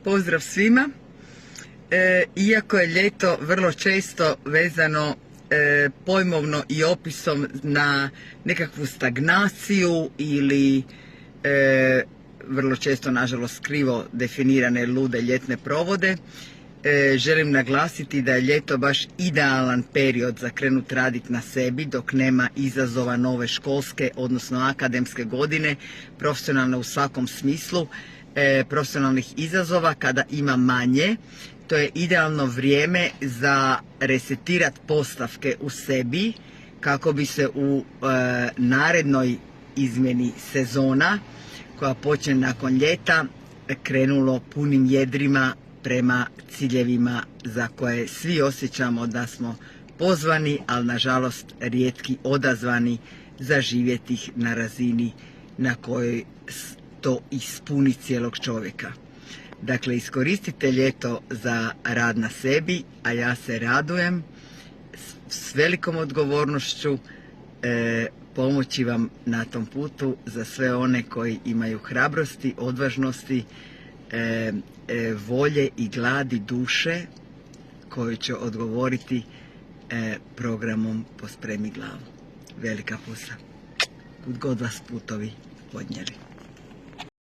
Pozdrav svima. Iako je ljeto vrlo često vezano pojmovno i opisom na nekakvu stagnaciju ili vrlo često nažalost krivo definirane lude ljetne provode, želim naglasiti da je ljeto baš idealan period za krenut raditi na sebi dok nema izazova nove školske, odnosno akademske godine, profesionalne u svakom smislu, profesionalnih izazova kada ima manje. To je idealno vrijeme za resetirati postavke u sebi kako bi se u narednoj izmjeni sezona koja počne nakon ljeta krenulo punim jedrima prema ciljevima za koje svi osjećamo da smo pozvani, ali nažalost rijetki odazvani za živjeti ih na razini na kojoj to ispuni cijelog čovjeka. Dakle, iskoristite ljeto za rad na sebi, a ja se radujem s velikom odgovornošću pomoći vam na tom putu za sve one koji imaju hrabrosti, odvažnosti, volje i gladi duše koju će odgovoriti programom Pospremi glavu. Velika pusa. Kud god vas putovi podnijeli.